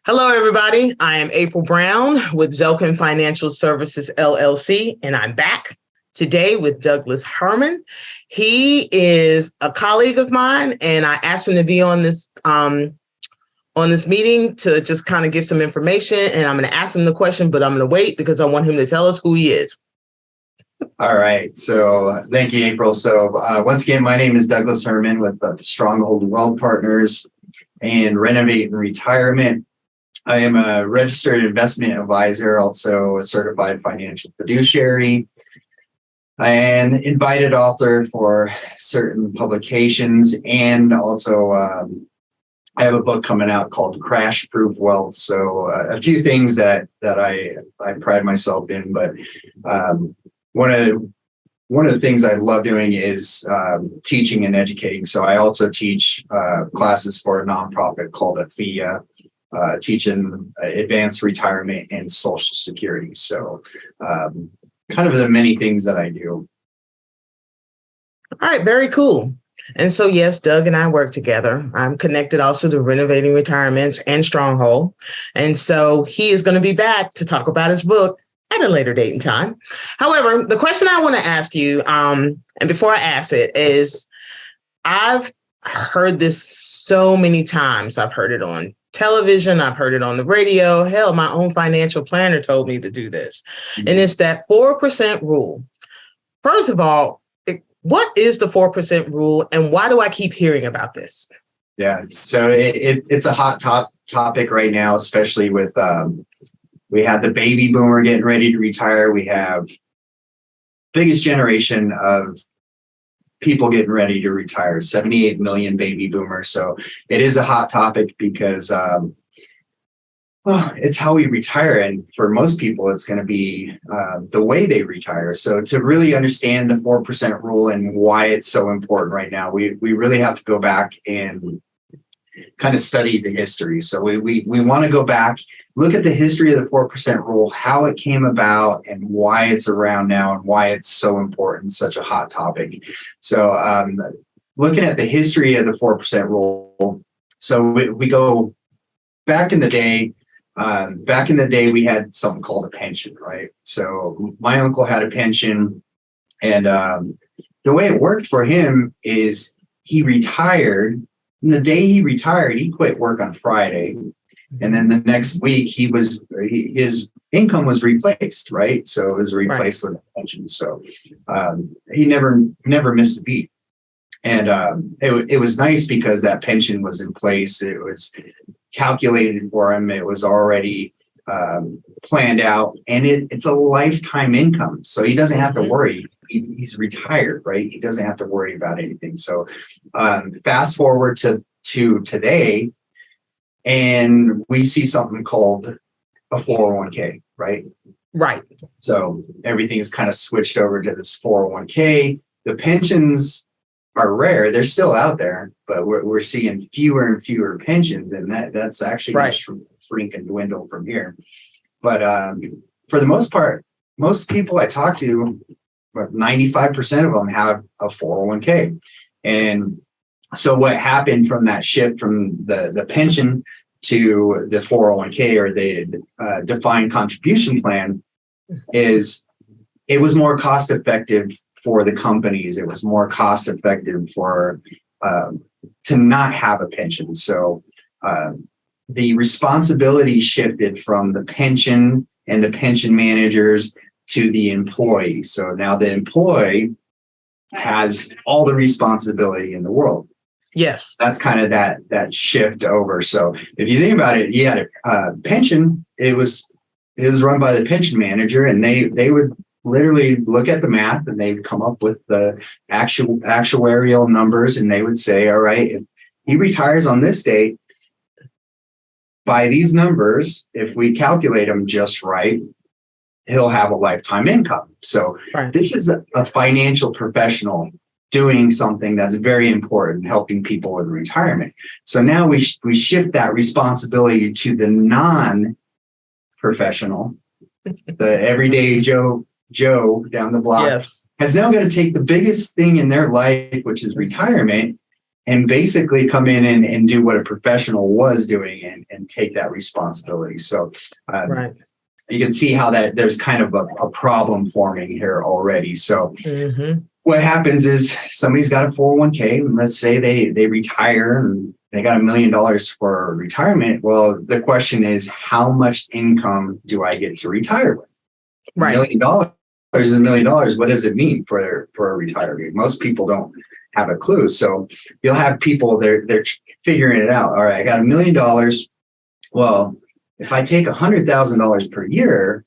Hello, everybody. I am April Brown with Zelken Financial Services, LLC, and I'm back today with Douglas Herman. He is a colleague of mine, and I asked him to be on this meeting to just kind of give some information, and I'm going to ask him the question, but I'm going to wait because I want him to tell us who he is. All right. So thank you, April. So once again, my name is Douglas Herman with Stronghold Wealth Partners and Renovate and Retirement. I am a registered investment advisor, also a certified financial fiduciary, and invited author for certain publications. And also I have a book coming out called Crash Proof Wealth. So a few things that I pride myself in, but one of the things I love doing is teaching and educating. So I also teach classes for a nonprofit called AFIA, teaching advanced retirement and Social Security. So kind of the many things that I do. All right, very cool. And so, yes, Doug and I work together. I'm connected also to Renovating Retirement and Stronghold. And so he is going to be back to talk about his book at a later date and time. However, the question I want to ask you, and before I ask it, is I've heard this so many times. I've heard it on television. I've heard it on the radio. Hell, my own financial planner told me to do this. Mm-hmm. And it's that 4% rule. First of all, what is the 4% rule and why do I keep hearing about this? Yeah, so it's a hot topic right now, especially with we have the baby boomer getting ready to retire. We have biggest generation of people getting ready to retire, 78 million baby boomers. So it is a hot topic because, it's how we retire. And for most people, it's going to be the way they retire. So to really understand the 4% rule and why it's so important right now, we really have to go back and kind of study the history. So we want to go back, look at the history of the 4% rule, how it came about and why it's around now and why it's so important, such a hot topic. So looking at the history of the 4% rule. So we go back in the day. Back in the day, we had something called a pension, right? So my uncle had a pension, and the way it worked for him is he retired. And the day he retired, he quit work on Friday. And then the next week his income was replaced, right? So it was replaced with a pension. So he never missed a beat. And it was nice because that pension was in place. It was calculated for him. It was already planned out, and it's a lifetime income. So he doesn't have to worry. He's retired, right? He doesn't have to worry about anything. So fast forward to today, and we see something called a 401k, right? Right. So everything is kind of switched over to this 401k. The pensions are rare. They're still out there, but we're seeing fewer and fewer pensions, and that's actually going to shrink and dwindle from here. But for the most part, most people I talk to, 95% of them have a 401k. And so what happened from that shift from the pension to the 401k or the defined contribution plan is it was more cost effective for the companies. It was more cost effective for to not have a pension. So the responsibility shifted from the pension and the pension managers to the employee. So now the employee has all the responsibility in the world. Yes. That's kind of that shift over. So if you think about it, you had a pension, it was run by the pension manager, and they would literally look at the math and they'd come up with the actuarial numbers, and they would say, all right, if he retires on this date, by these numbers, if we calculate them just right, he'll have a lifetime income. So This is a financial professional doing something that's very important, helping people with retirement. So now we shift that responsibility to the non-professional, the everyday Joe down the block, has now got to take the biggest thing in their life, which is retirement, and basically come in and do what a professional was doing and take that responsibility. So Right. you can see how that there's kind of a problem forming here already. So what happens is somebody's got a 401k, and let's say they retire and they got $1 million for retirement. Well, the question is, how much income do I get to retire with? Right. $1 million is $1 million. What does it mean for a retiree? Most people don't have a clue. So you'll have people, they're figuring it out. All right, I got $1 million. Well, if I take $100,000 per year,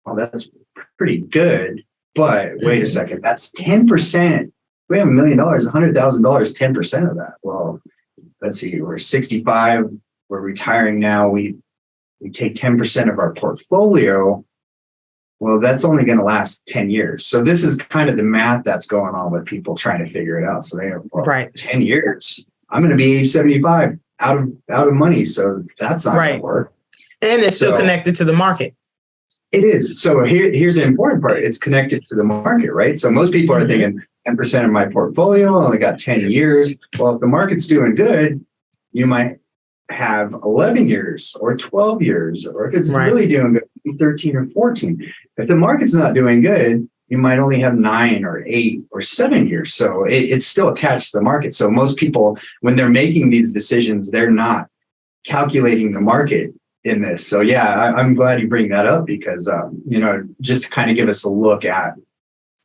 well, that's pretty good. But wait a second, that's 10%. We have $1 million, $100,000, 10% of that. Well, let's see, we're 65, we're retiring now. We take 10% of our portfolio. Well, that's only going to last 10 years. So this is kind of the math that's going on with people trying to figure it out. So they have, well, 10 years. I'm going to be age 75 out of money. So that's not going to work. And it's still connected to the market. It is. So here's the important part. It's connected to the market, right? So most people are thinking 10% of my portfolio, I only got 10 years. Well, if the market's doing good, you might have 11 years or 12 years, or if it's really doing good, 13 or 14. If the market's not doing good, you might only have 9 or 8 or 7 years. So it's still attached to the market. So most people, when they're making these decisions, they're not calculating the market in this. So yeah, I'm glad you bring that up because, just to kind of give us a look at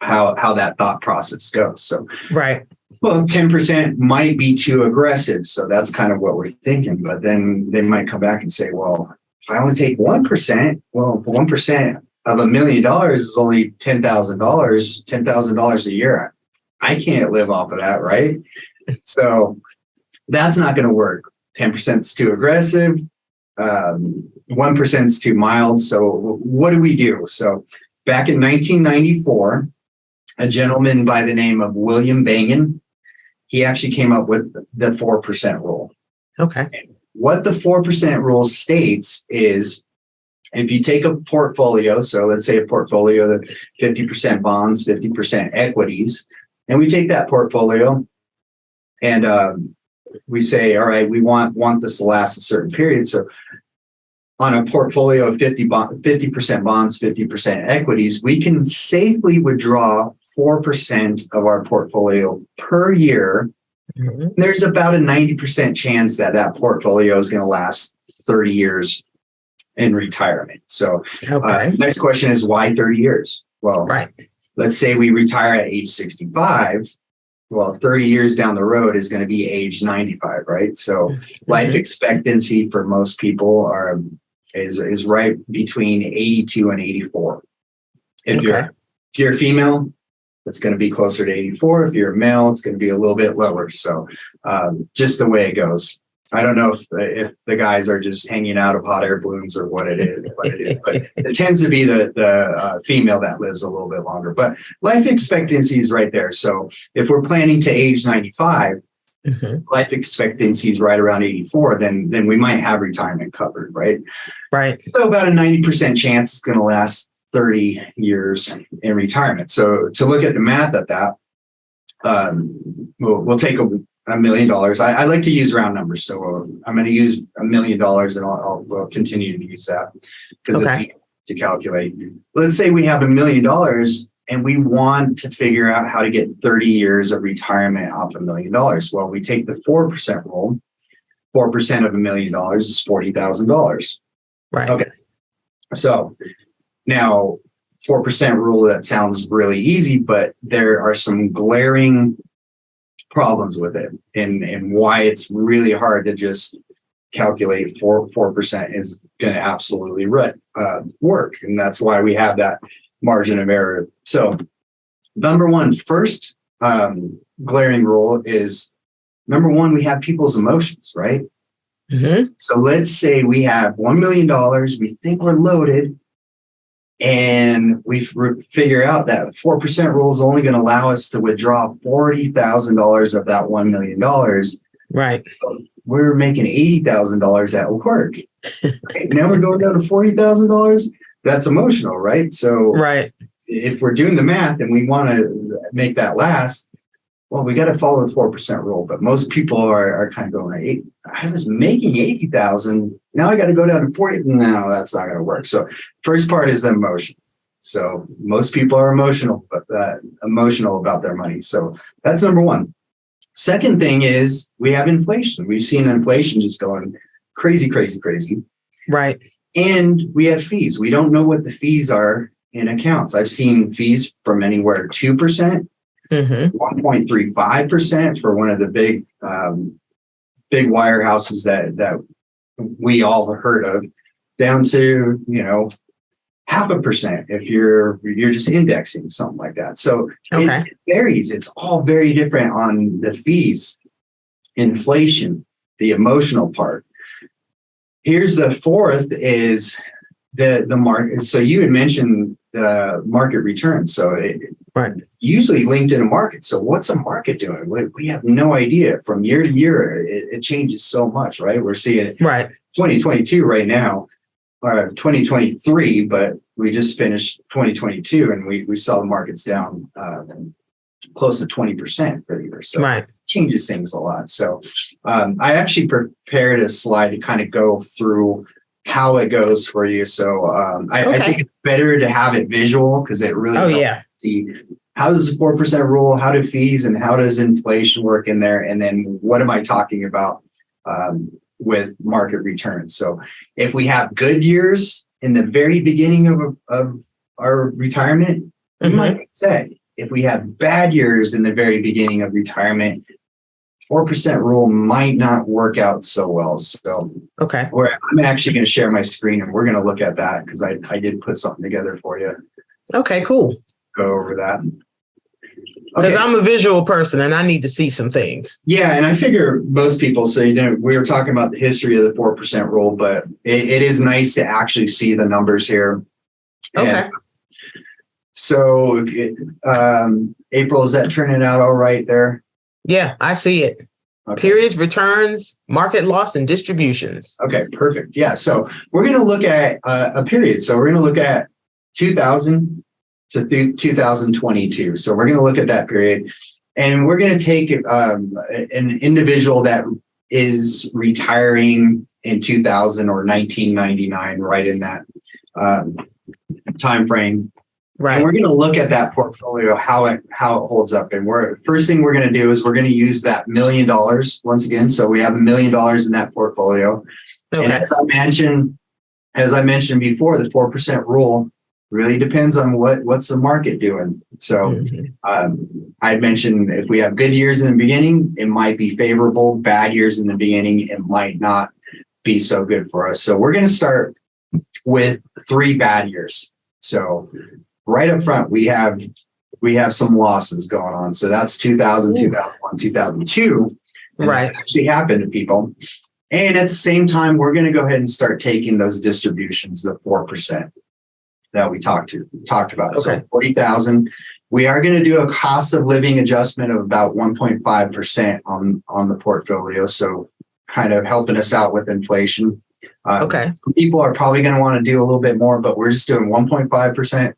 how that thought process goes. So, well, 10% might be too aggressive. So that's kind of what we're thinking. But then they might come back and say, well, if I only take 1%, well, 1% of $1 million is only $10,000 a year. I can't live off of that, right? So that's not going to work. 10% is too aggressive. 1% is too mild. So what do we do? So back in 1994, a gentleman by the name of William Bangen, he actually came up with the 4% rule. Okay. And what the 4% rule states is if you take a portfolio, so let's say a portfolio of 50% bonds, 50% equities, and we take that portfolio and we say, all right, we want this to last a certain period. So on a portfolio of 50% bonds, 50% equities, we can safely withdraw 4% of our portfolio per year. There's about a 90% chance that portfolio is going to last 30 years in retirement. So next question is, why 30 years? Well, let's say we retire at age 65. Well, 30 years down the road is going to be age 95, right? So life expectancy for most people is right between 82 and 84. If you're a female, it's going to be closer to 84. If you're a male, it's going to be a little bit lower. So just the way it goes. I don't know if the guys are just hanging out of hot air balloons or what it is, but it tends to be the female that lives a little bit longer. But life expectancy is right there. So if we're planning to age 95, life expectancy is right around 84, then we might have retirement covered, right? Right. So about a 90% chance it's going to last 30 years in retirement. So to look at the math at that, we'll take $1 million. I like to use round numbers. So I'm going to use $1 million and I'll continue to use that because it's easy to calculate. Let's say we have $1 million and we want to figure out how to get 30 years of retirement off $1 million. Well, we take the 4% rule. 4% of $1 million is $40,000. Right. Okay. So now 4% rule, that sounds really easy, but there are some glaring problems with it and why it's really hard to just calculate 4% is going to absolutely work. And that's why we have that margin of error. So number one, first glaring rule is number one, we have people's emotions, right? So let's say we have $1 million, we think we're loaded, and we figure out that 4% rule is only going to allow us to withdraw $40,000 of that $1 million. Right. So we're making $80,000 at work. Right? Now we're going down to $40,000. That's emotional, right? So if we're doing the math and we want to make that last, well, we got to follow the 4% rule, but most people are kind of going, I was making 80,000. Now I got to go down to 40. No, that's not going to work. So first part is the emotion. So most people are emotional about their money. So that's number one. Second thing is we have inflation. We've seen inflation just going crazy, crazy, crazy. Right. And we have fees. We don't know what the fees are in accounts. I've seen fees from anywhere 2%. 1.35% for one of the big wirehouses that we all have heard of, down to 0.5% if you're just indexing something like that. So it varies. It's all very different on the fees, inflation, the emotional part. Here's the fourth is the market. So you had mentioned the market return. So usually linked in a market. So what's a market doing? We have no idea. From year to year, it changes so much, right? We're seeing 2022 right now, or 2023, but we just finished 2022 and we saw the markets down close to 20% for the year. So it changes things a lot. So I actually prepared a slide to kind of go through how it goes for you. So I think it's better to have it visual because it really helps see how does the 4% rule, how do fees and how does inflation work in there? And then what am I talking about with market returns? So if we have good years in the very beginning of our retirement, you might say, if we have bad years in the very beginning of retirement, 4% rule might not work out so well. So I'm actually going to share my screen and we're going to look at that because I did put something together for you. Okay, cool. Go over that. Because I'm a visual person and I need to see some things. Yeah, and I figure most people say, we were talking about the history of the 4% rule, but it is nice to actually see the numbers here. And so April, is that turning out all right there? Yeah, I see it. Periods, returns, market loss, and distributions. Okay, perfect. Yeah, so we're going to look at a period. So we're going to look at 2000 to 2022. So we're going to look at that period. And we're going to take an individual that is retiring in 2000 or 1999, right in that time frame. Right. And we're going to look at that portfolio, how it holds up. And first thing we're going to do is we're going to use that $1 million once again. So we have $1 million in that portfolio. Okay. And as I mentioned before, the 4% rule really depends on what's the market doing. So I mentioned if we have good years in the beginning, it might be favorable. Bad years in the beginning, it might not be so good for us. So we're going to start with 3 bad years. So right up front, we have some losses going on. So that's 2000, 2001, 2002. And this actually happened to people. And at the same time, we're going to go ahead and start taking those distributions, the 4% that we talked about. Okay. So 40,000. We are going to do a cost of living adjustment of about 1.5% on the portfolio. So kind of helping us out with inflation. Some people are probably going to want to do a little bit more, but we're just doing 1.5%.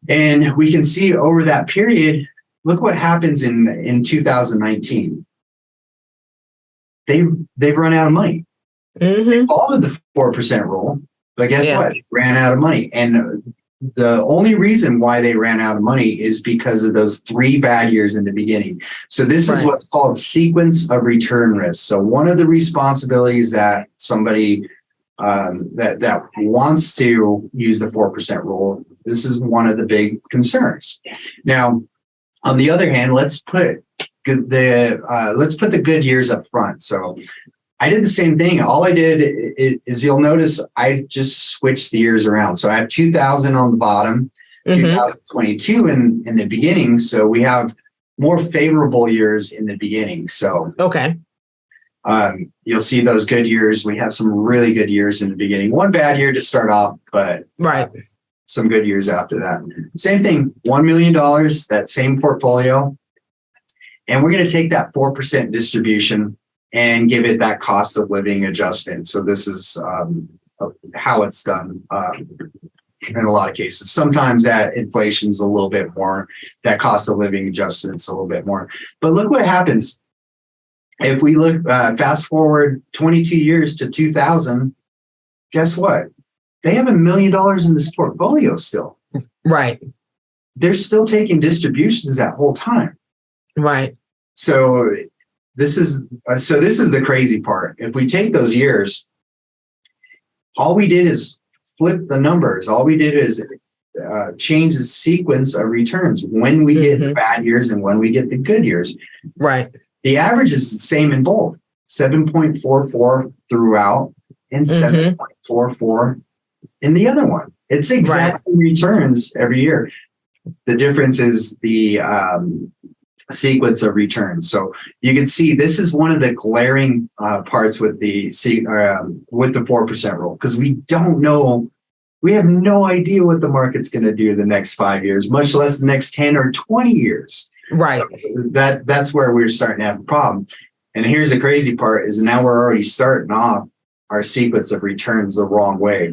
And we can see over that period, look what happens in 2019. They've run out of money. They followed the 4% rule, but guess what? They ran out of money. And the only reason why they ran out of money is because of those 3 bad years in the beginning. So this is what's called sequence of return risk. So one of the responsibilities that somebody that wants to use the 4% rule, this is one of the big concerns. Now, on the other hand, let's put the good years up front. So I did the same thing. All I did is you'll notice I just switched the years around. So I have 2000 on the bottom, 2022 in the beginning. So we have more favorable years in the beginning. So you'll see those good years. We have some really good years in the beginning. One bad year to start off, but some good years after that. Same thing, $1 million, that same portfolio. And we're going to take that 4% distribution and give it that cost of living adjustment. So this is how it's done. in a lot of cases. Sometimes that inflation's a little bit more, that cost of living adjustment's a little bit more. But look what happens. If we look fast forward 22 years to 2000, guess what? They have $1 million in this portfolio still. Right. They're still taking distributions that whole time. Right. So this is the crazy part. If we take those years, all we did is flip the numbers. All we did is change the sequence of returns when we get the bad years and when we get the good years. Right. The average is the same in both, 7.44 throughout and 7.44 in the other one. It's exact same returns every year. The difference is the sequence of returns. So you can see this is one of the glaring parts with the 4% rule, because we don't know, we have no idea what the market's going to do the next 5 years, much less the next 10 or 20 years. Right. So that's where we're starting to have a problem. And here's the crazy part is now we're already starting off our sequence of returns the wrong way.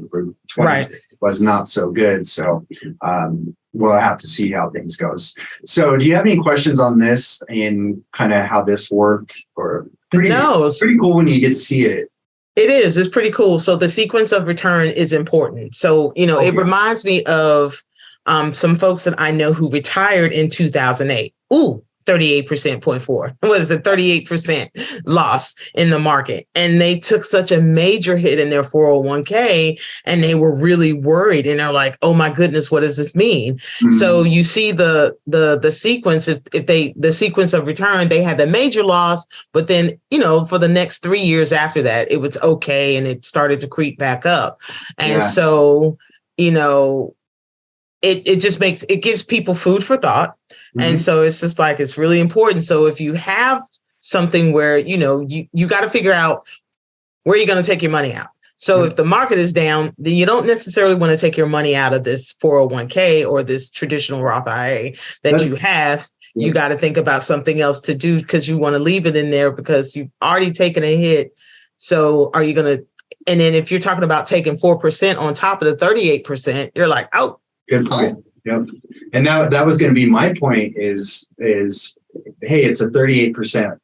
20 was not so good. So we'll have to see how things goes. So do you have any questions on this and kind of how this worked? Or pretty cool when you get to see it. It is. It's pretty cool. So the sequence of return is important. So, it reminds me of some folks that I know who retired in 2008. 38.4. What is it? 38% loss in the market. And they took such a major hit in their 401k and they were really worried. And they're like, oh my goodness, what does this mean? So you see the sequence, if the sequence of return, they had the major loss, but then, for the next 3 years after that, it was okay. And it started to creep back up. And so, it just gives people food for thought. And so it's just like, it's really important. So if you have something where, you got to figure out where you're going to take your money out. So if the market is down, then you don't necessarily want to take your money out of this 401k or this traditional Roth IRA that you have. You got to think about something else to do because you want to leave it in there because you've already taken a hit. So are you going to, and then if you're talking about taking 4% on top of the 38%, you're like, oh. Good point. Yep. And that was going to be my point is, hey, it's a 38%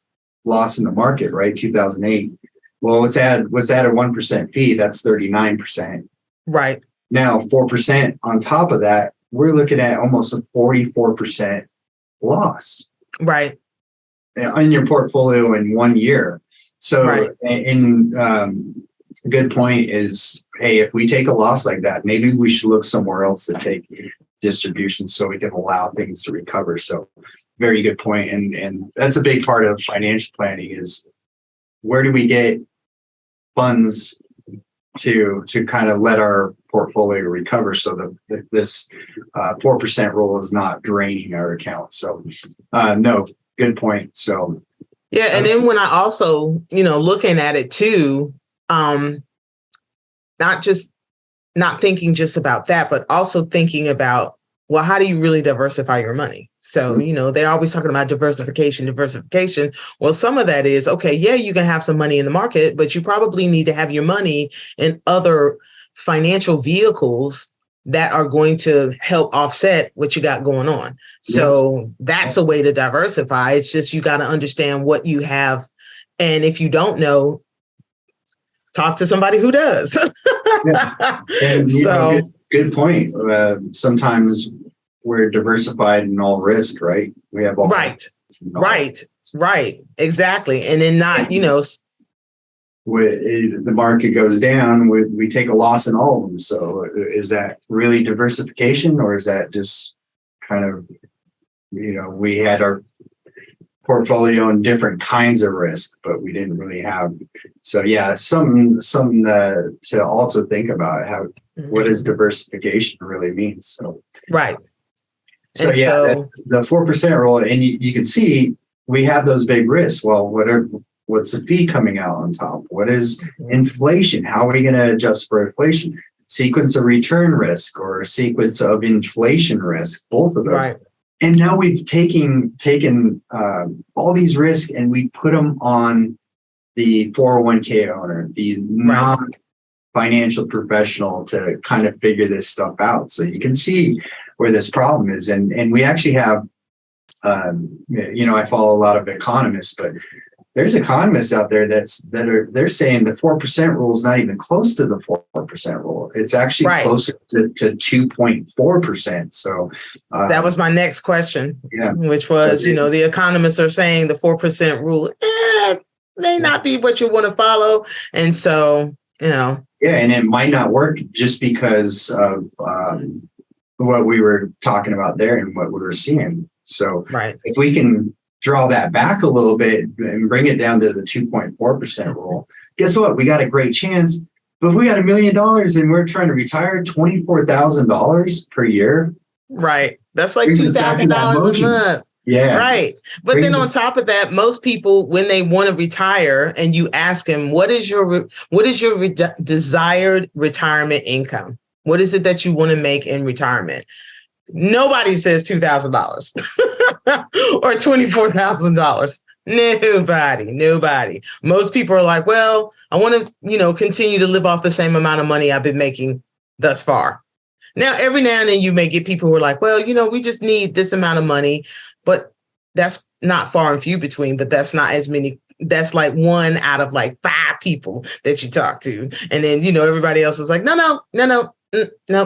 loss in the market, right? 2008. Well, let's add a 1% fee. That's 39%. Right. Now, 4% on top of that, we're looking at almost a 44% loss. Right. In your portfolio in 1 year. So a good point is, hey, if we take a loss like that, maybe we should look somewhere else to take distributions so we can allow things to recover. So very good point. And that's a big part of financial planning is where do we get funds to kind of let our portfolio recover so that this 4% rule is not draining our account. So no, good point. So yeah. And then when I also, looking at it too, not thinking just about that, but also thinking about, well, how do you really diversify your money? So, they're always talking about diversification. Well, some of that is, okay, yeah, you can have some money in the market, but you probably need to have your money in other financial vehicles that are going to help offset what you got going on. So that's a way to diversify. It's just, you got to understand what you have. And if you don't know, talk to somebody who does. And good point. Sometimes we're diversified in all risk, right? We have all right, exactly. And then not, when the market goes down, we take a loss in all of them. So is that really diversification, or is that just kind of, we had our portfolio in different kinds of risk, but we didn't really have. So yeah, something to also think about how what does diversification really mean. So right. So and the 4% rule, and you can see we have those big risks. Well, what's the fee coming out on top? What is inflation? How are we going to adjust for inflation? Sequence of return risk or a sequence of inflation risk, both of those. Right. And now we've taken all these risks and we put them on the 401k owner, the financial professional to kind of figure this stuff out. So you can see where this problem is. And we actually have, I follow a lot of economists, but there's economists out there they're saying the 4% rule is not even close to the 4% rule. It's actually closer to 2.4%. So that was my next question, yeah, which was, the economists are saying the 4% rule may not be what you want to follow. And so, yeah, and it might not work just because of what we were talking about there and what we were seeing. So if we can draw that back a little bit and bring it down to the 2.4% rule, guess what? We got a great chance, but we got $1 million and we're trying to retire $24,000 per year. Right. That's like $2,000 a month. Yeah. Right. But then on top of that, most people, when they want to retire and you ask them, what is your desired retirement income? What is it that you want to make in retirement? Nobody says $2,000 or $24,000. Nobody. Most people are like, well, I want to, continue to live off the same amount of money I've been making thus far. Now, every now and then you may get people who are like, well, we just need this amount of money, but that's not far and few between, but that's not as many. That's like 1 out of like 5 people that you talk to. And then, everybody else is like, no,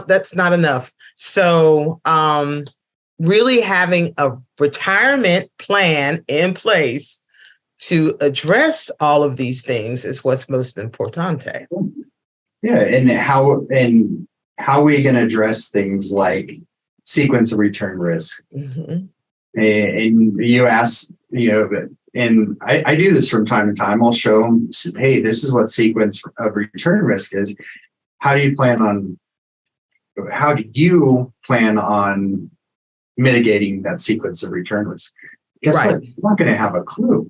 that's not enough. So really having a retirement plan in place to address all of these things is what's most important. Yeah. And how are we going to address things like sequence of return risk? Mm-hmm. And you ask, and I do this from time to time. I'll show them, hey, this is what sequence of return risk is. How do you plan on mitigating that sequence of return risk? Guess what? They're not going to have a clue.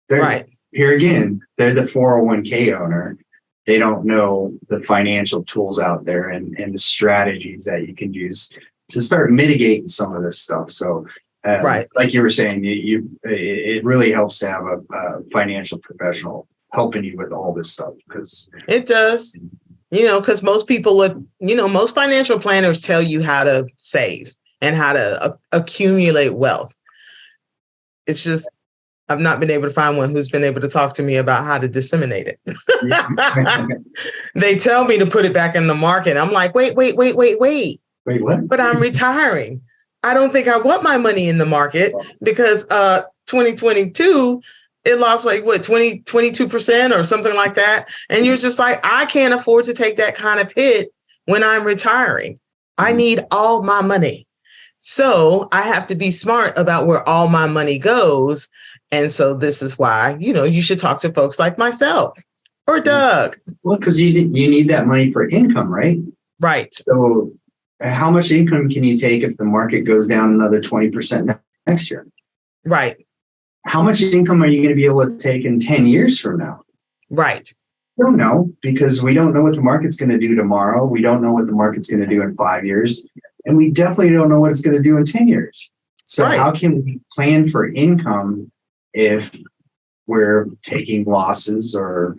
Here again, they're the 401k owner. They don't know the financial tools out there and the strategies that you can use to start mitigating some of this stuff. So, like you were saying, it really helps to have a financial professional helping you with all this stuff, because it does. Because most people most financial planners tell you how to save and how to accumulate wealth. It's just, I've not been able to find one who's been able to talk to me about how to disseminate it. They tell me to put it back in the market. I'm like, wait. Wait, what? But I'm retiring. I don't think I want my money in the market because 2022, it lost like 22% or something like that. And you're just like, I can't afford to take that kind of hit when I'm retiring. I need all my money. So I have to be smart about where all my money goes. And so this is why, you should talk to folks like myself or Doug. Well, because you need that money for income, right? Right. So how much income can you take if the market goes down another 20% next year? Right. How much income are you going to be able to take in 10 years from now? Right. I don't know, because we don't know what the market's going to do tomorrow. We don't know what the market's going to do in 5 years. And we definitely don't know what it's going to do in 10 years. So how can we plan for income if we're taking losses, or,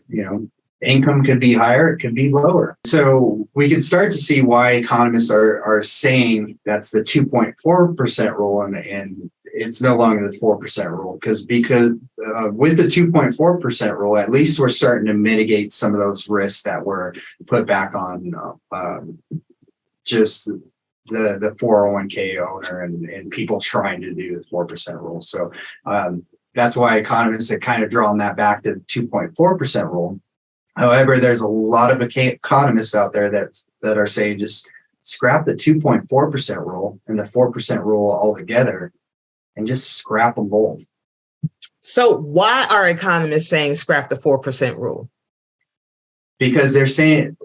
income could be higher, it could be lower. So we can start to see why economists are saying that's the 2.4% rule, and it's no longer the 4% rule, because with the 2.4% rule, at least we're starting to mitigate some of those risks that were put back on just the 401k owner and people trying to do the 4% rule. So that's why economists have kind of drawn that back to the 2.4% rule. However, there's a lot of economists out there that are saying just scrap the 2.4% rule and the 4% rule altogether, and just scrap them both. So why are economists saying scrap the 4% rule? Because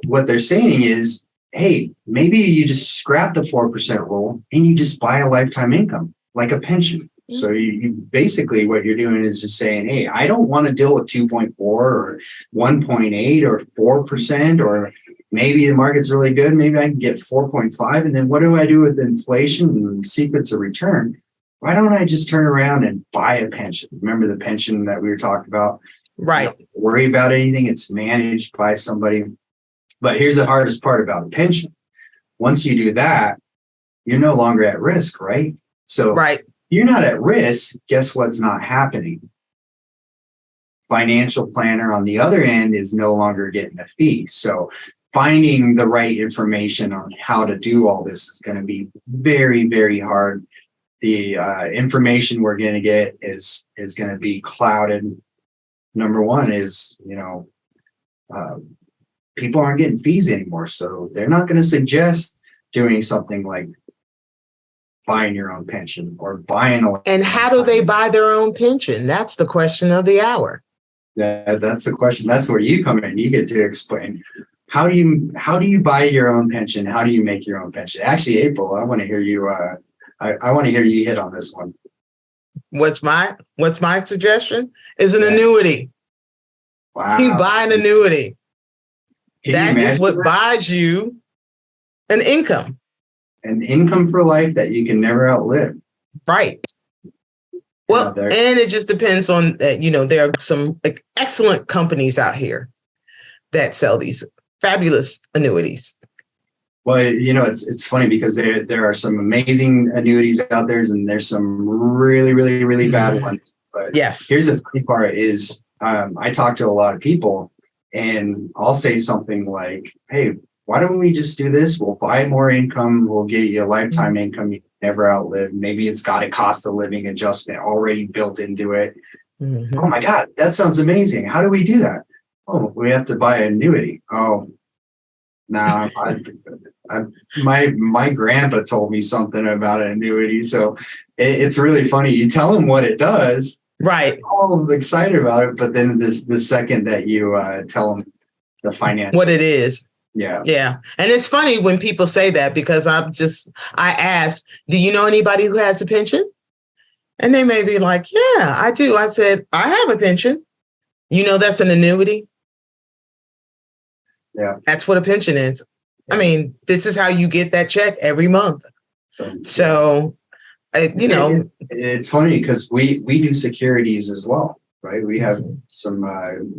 what they're saying is, hey, maybe you just scrap the 4% rule and you just buy a lifetime income, like a pension. So you basically, what you're doing is just saying, hey, I don't want to deal with 2.4 or 1.8 or 4%, or maybe the market's really good. Maybe I can get 4.5. And then what do I do with inflation and sequence of return? Why don't I just turn around and buy a pension? Remember the pension that we were talking about? Right. Don't worry about anything. It's managed by somebody. But here's the hardest part about a pension. Once you do that, you're no longer at risk, right? So Right. you're not at risk. Guess what's not happening? Financial planner on the other end is no longer getting a fee. So finding the right information on how to do all this is going to be very, very hard. The information we're going to get is going to be clouded. Number one is, people aren't getting fees anymore. So they're not going to suggest doing something like buying your own pension or buying a. And how do they buy their own pension? That's the question of the hour. Yeah, that's the question. That's where you come in. You get to explain how do you buy your own pension? How do you make your own pension? Actually, April, I want to hear you. I want to hear you hit on this one. What's my suggestion? Is an annuity. Wow. You buy an annuity. That is what buys you an income. An income for life that you can never outlive. Right. Well, and it just depends on, there are some excellent companies out here that sell these fabulous annuities. Well, it's funny because there are some amazing annuities out there, and there's some really, really, really bad ones. But yes, here's the funny part is I talk to a lot of people, and I'll say something like, "Hey, why don't we just do this? We'll buy more income. We'll get you a lifetime income you can never outlive. Maybe it's got a cost of living adjustment already built into it." Mm-hmm. Oh my God, that sounds amazing. How do we do that? Oh, we have to buy an annuity. Oh, no, my grandpa told me something about an annuity. So it's really funny. You tell them what it does. Right. All excited about it. But then the second that you tell them the financial. What it is. Yeah. Yeah. And it's funny when people say that, because I ask, do you know anybody who has a pension? And they may be like, yeah, I do. I said, I have a pension. That's an annuity. Yeah. That's what a pension is. Yeah. I mean, this is how you get that check every month. So, it's funny because we do securities as well, right? We have some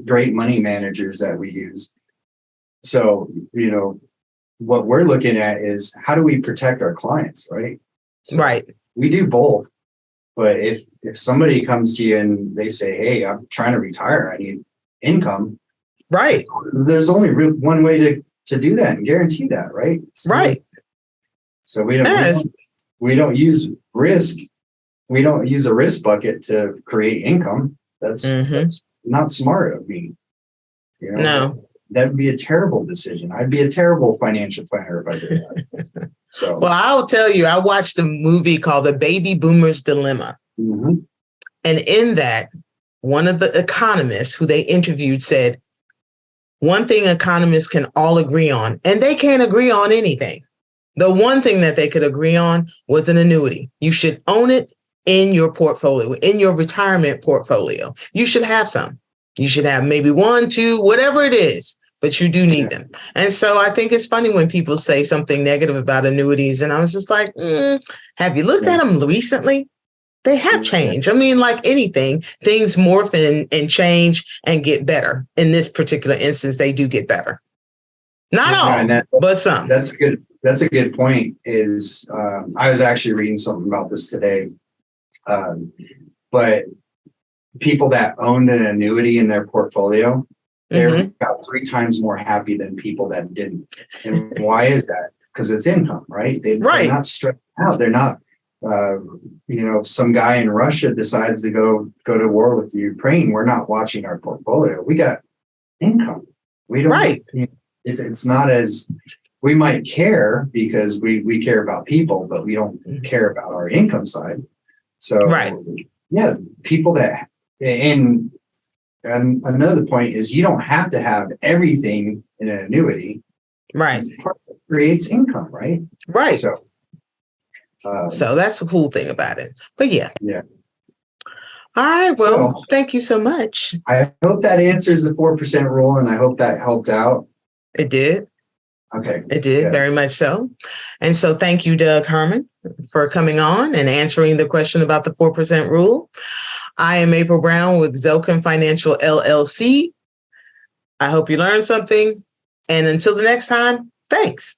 great money managers that we use. So, what we're looking at is how do we protect our clients, right? So right. We do both. But if somebody comes to you and they say, hey, I'm trying to retire, I need income. Right. There's only one way to do that and guarantee that, right? Right. So we don't use risk. We don't use a risk bucket to create income. That's not smart of me. No. That would be a terrible decision. I'd be a terrible financial planner if I did that. So, well, I'll tell you, I watched a movie called The Baby Boomer's Dilemma. Mm-hmm. And in that, one of the economists who they interviewed said, one thing economists can all agree on, and they can't agree on anything. The one thing that they could agree on was an annuity. You should own it in your portfolio, in your retirement portfolio. You should have some. You should have maybe 1, 2, whatever it is, but you do need them. And so I think it's funny when people say something negative about annuities. And I was just like, have you looked at them recently? They have changed. I mean, like anything, things morph and change and get better. In this particular instance, they do get better. Not all, but some. That's good. That's a good point. Is I was actually reading something about this today. But people that owned an annuity in their portfolio, they're about 3 times more happy than people that didn't. And why is that? Because it's income, right? They're not stressed out. They're not. Some guy in Russia decides to go to war with the Ukraine. We're not watching our portfolio. We got income. We don't. Right. It's not as we might care because we care about people, but we don't care about our income side. So yeah, people that and another point is you don't have to have everything in an annuity. Right. It creates income, right? Right. So that's the cool thing about it. But yeah. All right. Well, thank you so much. I hope that answers the 4% rule, and I hope that helped out. It did. Okay. It did, very much so. And so thank you, Doug Herman, for coming on and answering the question about the 4% rule. I am April Brown with Zelken Financial LLC. I hope you learned something. And until the next time, thanks.